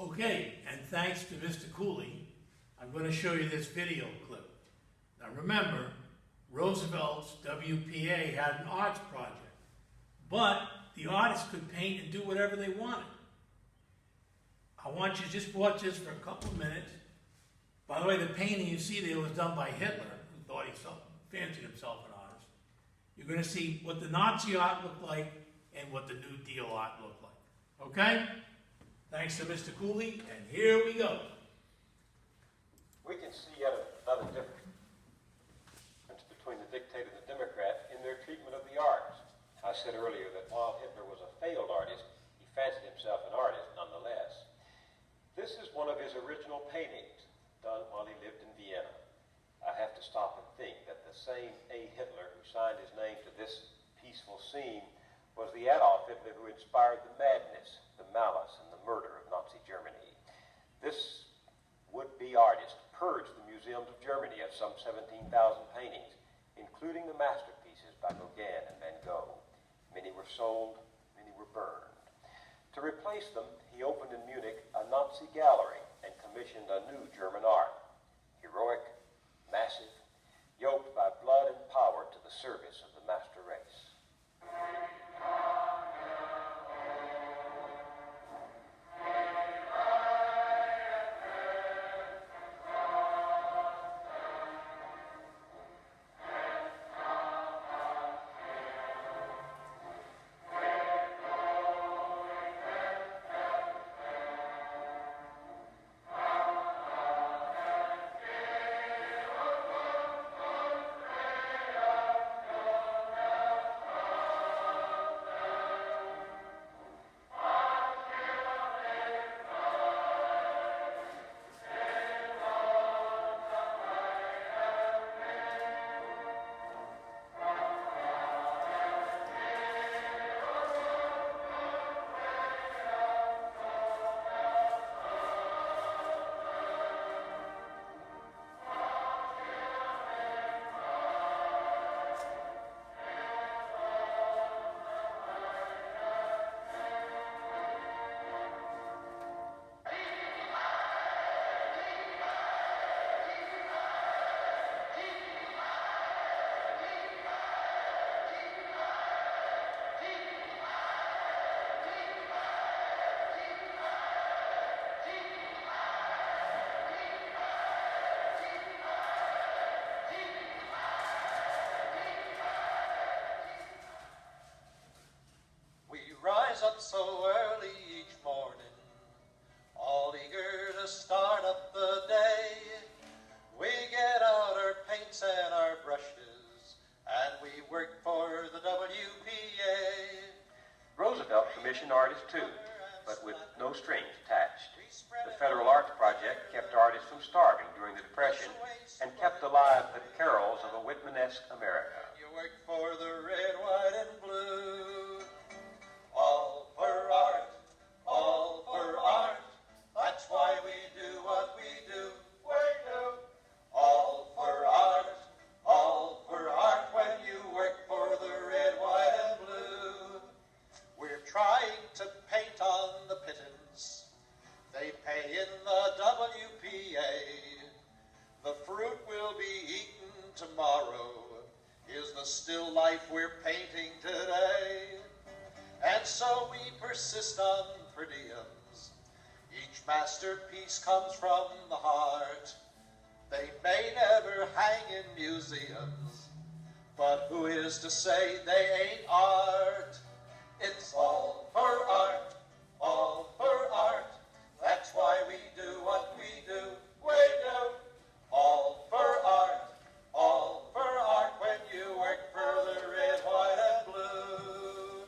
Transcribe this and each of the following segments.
Okay, and thanks to Mr. Quigley, I'm going to show you this video clip. Now remember, Roosevelt's WPA had an arts project, but the artists could paint and do whatever they wanted. I want you to just watch this for a couple of minutes. By the way, the painting you see there was done by Hitler, who thought he fancied himself an artist. You're going to see what the Nazi art looked like and what the New Deal art looked like. Okay? Thanks to Mr. Quigley, and here we go. We can see yet another difference between the dictator and the Democrat in their treatment of the arts. I said earlier that while Hitler was a failed artist, he fancied himself an artist nonetheless. This is one of his original paintings, done while he lived in Vienna. I have to stop and think that the same A. Hitler who signed his name to this peaceful scene was the Adolf Hitler who inspired the madness, the malice, and the murder of Nazi Germany. This would-be artist purged the museums of Germany of some 17,000 paintings, including the masterpieces by Gauguin and Van Gogh. Many were sold, many were burned. To replace them, he opened in Munich a Nazi gallery and commissioned a new German art, heroic, massive, yoked by blood and power to the service of the master race. Up so early each morning, all eager to start up the day. We get out our paints and our brushes, and we work for the WPA. Roosevelt commissioned artists too, but with no strings attached. The Federal Arts Project kept artists from starving during the Depression and kept alive the carols of a Whitmanesque America. You work for the red, white, and blue. All for art, all for art. That's why we do what we do. We do. All for art when you work for the red, white, and blue. We're trying to paint on the pittance they pay in the WPA. The fruit will be eaten tomorrow is the still life we're painting today. And so we persist on per diems. Each masterpiece comes from the heart. They may never hang in museums, but who is to say they ain't art? It's all for art, all for art. That's why we do what we do. We do. All for art when you work for the red, white, and blue.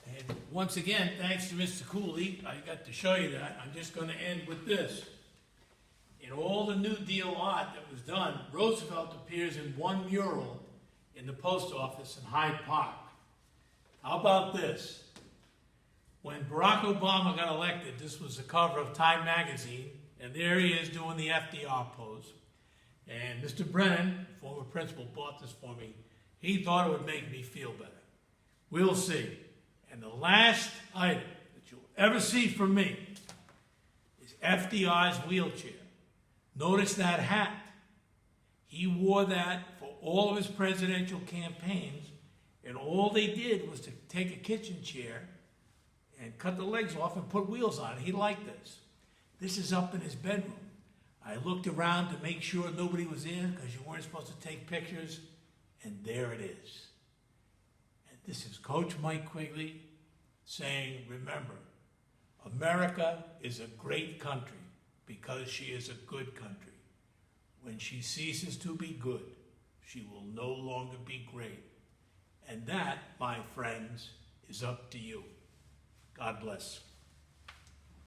And once again, thanks to Mr. Quigley, I got to show you that. I'm just going to end with this. In all the New Deal art that was done, Roosevelt appears in one mural in the post office in Hyde Park. How about this? When Barack Obama got elected, this was the cover of Time magazine, and there he is doing the FDR pose. And Mr. Brennan, former principal, bought this for me. He thought it would make me feel better. We'll see. And the last item that you ever see from me is FDR's wheelchair. Notice that hat. He wore that for all of his presidential campaigns, and all they did was to take a kitchen chair and cut the legs off and put wheels on it. He liked this. This is up in his bedroom. I looked around to make sure nobody was in because you weren't supposed to take pictures, and there it is. And this is Coach Mike Quigley saying, remember, America is a great country because she is a good country. When she ceases to be good, she will no longer be great. And that, my friends, is up to you. God bless.